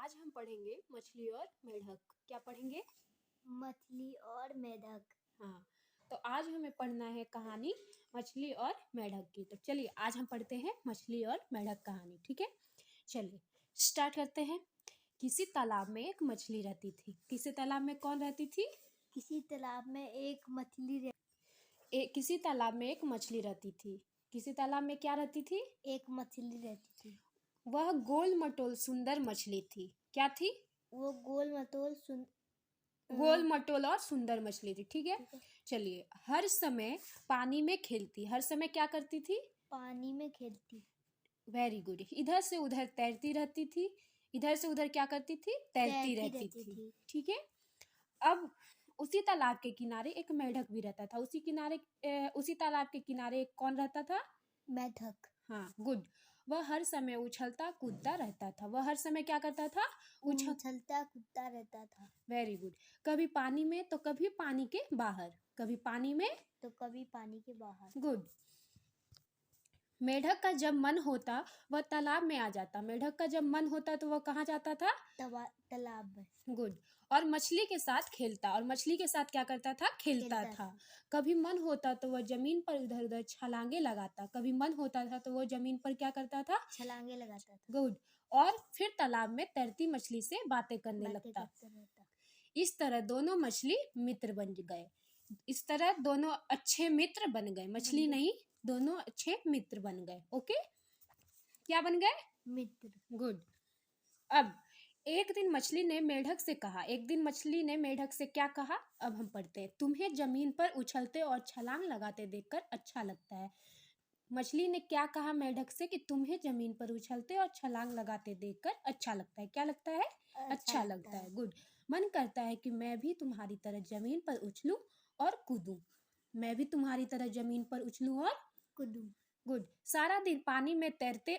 आज हम पढ़ेंगे मछली और मेढक। क्या पढ़ेंगे? मछली और मेढक। हाँ, तो आज हमें पढ़ना है कहानी मछली और मेढक की। तो चलिए आज हम पढ़ते हैं मछली और मेढक कहानी, ठीक है? चलिए स्टार्ट करते हैं। किसी तालाब में एक मछली रहती थी। किसी तालाब में कौन रहती थी? किसी तालाब में एक मछली किसी तालाब में एक मछली रहती थी। किसी तालाब में क्या रहती थी? एक मछली रहती थी। वह गोल मटोल सुंदर मछली थी। क्या थी? वो गोल मटोल और सुंदर मछली थी, ठीक है? चलिए, हर समय पानी में खेलती। हर समय क्या करती थी? पानी में खेलती। Very good. इधर से उधर तैरती रहती थी। इधर से उधर क्या करती थी? तैरती रहती थी, ठीक है? अब उसी तालाब के किनारे एक मेढक भी रहता था। उसी तालाब के किनारे एक कौन रहता था? मेढक। हाँ, गुड। वह हर समय उछलता कूदता रहता था। वह हर समय क्या करता था? उछलता कूदता रहता था। Very good. कभी पानी में तो कभी पानी के बाहर। कभी पानी में तो कभी पानी के बाहर। गुड। मेढक का जब मन होता वह तालाब में आ जाता। मेढक का जब मन होता तो वह कहाँ जाता था? तालाब में। गुड। और मछली के साथ खेलता। और मछली के साथ क्या करता था? खेलता था। कभी मन होता तो वह जमीन पर इधर उधर छलांगे लगाता। कभी मन होता था तो वह जमीन पर क्या करता था? छलांगे लगाता था। गुड। और फिर तालाब में तैरती मछली से बातें करने लगता। इस तरह दोनों मछली मित्र बन गए। इस तरह दोनों अच्छे मित्र बन गए। मछली नहीं, दोनों अच्छे मित्र बन गए। ओके, क्या बन गए? मित्र। गुड। अब एक दिन मछली ने मेढक से क्या कहा? अब हम पढ़ते हैं। तुम्हें जमीन पर उछलते और छलांग लगाते देखकर अच्छा लगता है। मछली ने क्या कहा मेढक से? कि तुम्हें जमीन पर उछलते और छलांग लगाते देखकर अच्छा लगता है। क्या लगता है? अच्छा लगता है। गुड। मन करता है कि मैं भी तुम्हारी तरह जमीन पर उछलूं और कूदूं। मैं भी तुम्हारी तरह जमीन पर उछलूं और कूदूं। गुड। सारा दिन पानी में तैरते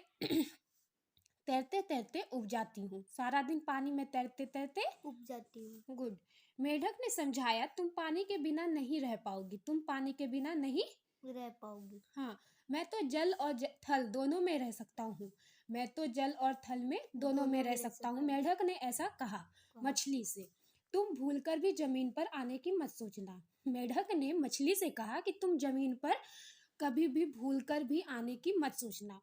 तैरते तैरते उब जाती हूँ। सारा दिन पानी में तैरते तैरते उब जाती हूँ। गुड। मेढक ने समझाया, तुम पानी के बिना नहीं रह पाओगी। तुम पानी के बिना नहीं रह पाओगी। हाँ, मैं तो जल और थल दोनों में रह सकता हूँ। मैं तो जल और थल में दोनों में रह सकता हूँ। मेढक ने ऐसा कहा मछली से। तुम भूलकर भी जमीन पर आने की मत सोचना। मेढक ने मछली से कहा कि तुम जमीन पर कभी भी भूलकर भी आने की मत सोचना।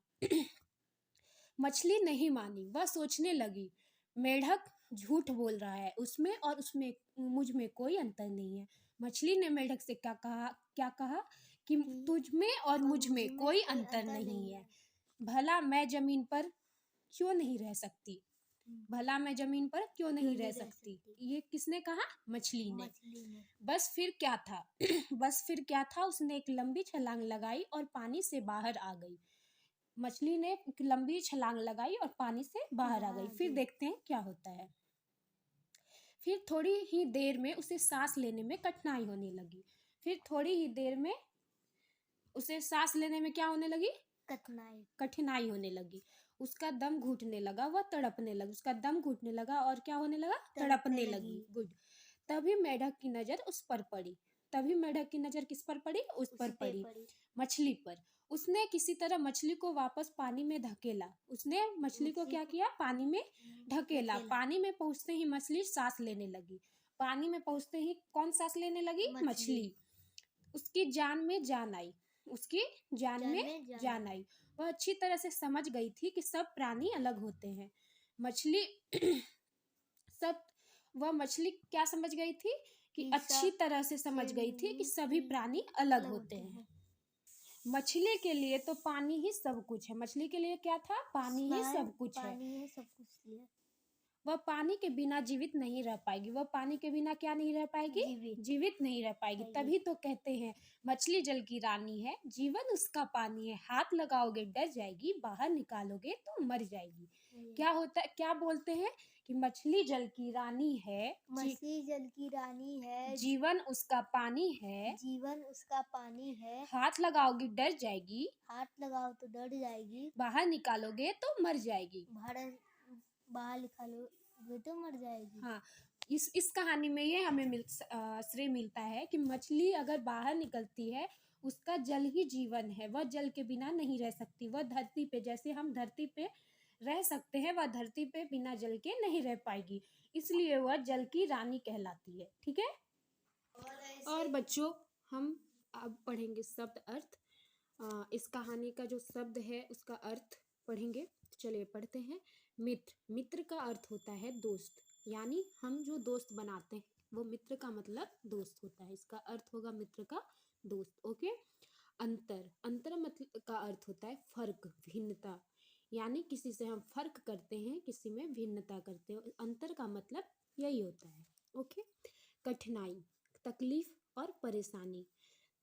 मछली नहीं मानी। वह सोचने लगी, मेढक झूठ बोल रहा है। उसमें और उसमें मुझ में कोई अंतर नहीं है। मछली ने मेढक से क्या कहा कि तुझ में और मुझ में कोई अंतर नहीं है। भला मैं जमीन पर क्यों नहीं रह सकती? भला मैं जमीन पर क्यों नहीं रह सकती? ये किसने कहा? मछली ने। बस फिर क्या था? बस फिर क्या था? उसने एक लंबी छलांग लगाई और पानी से बाहर आ गई। मछली ने एक लंबी छलांग लगाई और पानी से बाहर आ गई। फिर देखते हैं क्या होता है। फिर थोड़ी ही देर में उसे सांस लेने में कठिनाई होने लगी। फिर थोड़ी ही देर में उसे सांस लेने में क्या होने लगी? कठिनाई होने लगी। उसका दम घुटने लगा। वह तड़पने लगी। उसका दम घुटने लगा और क्या होने लगा? तड़पने लगी। गुड। तभी मेढक की नजर उस पर पड़ी। तभी मेढक की नजर किस पर पड़ी? उस पर पड़ी, मछली पर। उसने किसी तरह मछली को वापस पानी में धकेला। उसने मछली को क्या किया? पानी में ढकेला। पानी में पहुंचते ही मछली सांस लेने लगी। पानी में पहुंचते ही कौन सांस लेने लगी? मछली। उसकी जान में जान आई। उसकी जान में जान आई। वह अच्छी तरह से समझ गई थी कि सब प्राणी अलग होते हैं। मछली वह मछली क्या समझ गई थी? कि अच्छी तरह से समझ गई थी कि सभी प्राणी अलग होते हैं। मछली के लिए तो पानी ही सब कुछ है। मछली के लिए क्या था? पानी ही सब कुछ है। वह पानी के बिना जीवित नहीं रह पाएगी। वह पानी के बिना क्या नहीं रह पाएगी? जीवित नहीं रह पाएगी। तभी तो कहते हैं मछली जल की रानी है, जीवन उसका पानी है। हाथ लगाओगे डर जाएगी, बाहर निकालोगे तो मर जाएगी। क्या होता है? क्या बोलते हैं कि मछली जल की रानी है। मछली जल की रानी है। जीवन उसका पानी है। जीवन उसका पानी है। हाथ लगाओगे डर जाएगी। हाथ लगाओ तो डर जाएगी। बाहर निकालोगे तो मर जाएगी। बाहर निकालोगे तो मर जाएगी। हाँ, इस कहानी में ये हमें श्रेय मिलता है कि मछली अगर बाहर निकलती है, उसका जल ही जीवन है। वह जल के बिना नहीं रह सकती। वह धरती पे, जैसे हम धरती पे रह सकते हैं वह धरती पे बिना जल के नहीं रह पाएगी, इसलिए वह जल की रानी कहलाती है। ठीक है। और बच्चों हम अब पढ़ेंगे शब्द अर्थ। इस कहानी का जो शब्द है उसका अर्थ पढ़ेंगे। चलिए पढ़ते हैं। मित्र, मित्र का अर्थ होता है दोस्त, यानी हम जो दोस्त बनाते हैं वो मित्र का मतलब दोस्त होता है। इसका अर्थ होगा मित्र का दोस्त। ओके। अंतर, अंतर मतलब का अर्थ होता है फर्क, भिन्नता, यानी किसी से हम फर्क करते हैं, किसी में भिन्नता करते हैं। अंतर का मतलब यही होता है। ओके। कठिनाई, तकलीफ और परेशानी।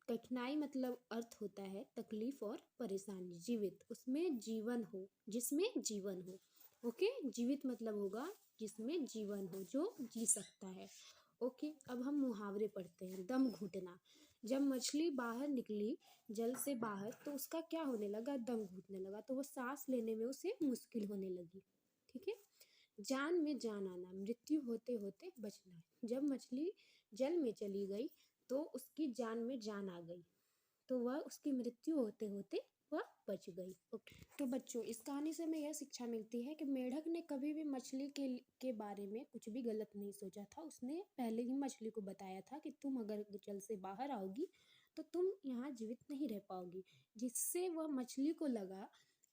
कठिनाई मतलब अर्थ होता है तकलीफ और परेशानी। जीवित, उसमें जीवन हो, जिसमें जीवन हो। ओके। जीवित मतलब होगा जिसमें जीवन हो, जो जी सकता है। ओके। अब हम मुहावरे पढ़ते हैं। दम घुटना, जब मछली बाहर निकली जल से बाहर तो उसका क्या होने लगा, दम घुटने लगा, तो वो सांस लेने में उसे मुश्किल होने लगी। ठीक है। जान में जान आना, मृत्यु होते होते बचना, जब मछली जल में चली गई तो उसकी जान में जान आ गई, तो वह उसकी मृत्यु होते होते वह बच गई। ओके। तो बच्चों इस कहानी से हमें यह शिक्षा मिलती है कि मेढक ने कभी भी मछली के बारे में कुछ भी गलत नहीं सोचा था। उसने पहले ही मछली को बताया था कि तुम अगर जल से बाहर आओगी तो तुम यहाँ जीवित नहीं रह पाओगी, जिससे वह मछली को लगा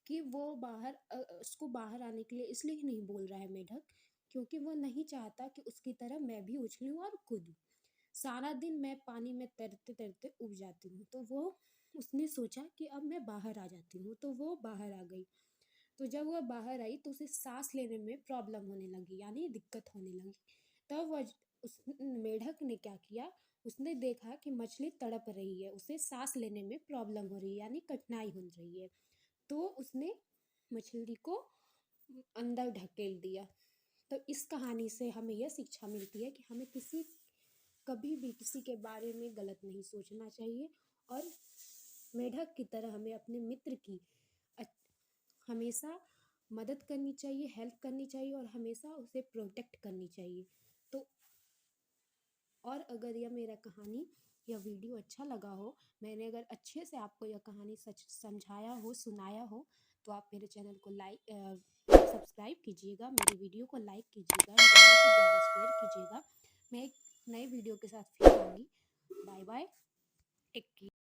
कि वो उसको बाहर आने के लिए इसलिए ही नहीं बोल रहा है मेढक, क्योंकि वो नहीं चाहता कि उसकी तरह मैं भी उछलूं और कूदूं। सारा दिन मैं पानी में तैरते तैरते उब जाती हूँ, तो वो उसने सोचा कि अब मैं बाहर आ जाती हूँ, तो वो बाहर आ गई। तो जब वह बाहर आई तो उसे सांस लेने में प्रॉब्लम होने लगी, यानी दिक्कत होने लगी। तब वह उस मेढक ने क्या किया, उसने देखा कि मछली तड़प रही है, उसे सांस लेने में प्रॉब्लम हो रही है, यानी कठिनाई हो रही है। तो उसने मछली को अंदर ढकेल दिया। तो इस कहानी से हमें यह शिक्षा मिलती है कि हमें कभी भी किसी के बारे में गलत नहीं सोचना चाहिए, और मेढक की तरह हमें अपने मित्र की हमेशा मदद करनी चाहिए, हेल्प करनी चाहिए, और हमेशा उसे प्रोटेक्ट करनी चाहिए। तो और अगर यह मेरा कहानी या वीडियो अच्छा लगा हो, मैंने अगर अच्छे से आपको यह कहानी सच समझाया हो, सुनाया हो, तो आप मेरे चैनल को सब्सक्राइब कीजिएगा, मेरे वीडियो को लाइक कीजिएगा, ज़्यादा से ज़्यादा शेयर कीजिएगा। मैं एक नए वीडियो के साथ फिर आऊँगी। Bye bye, take care.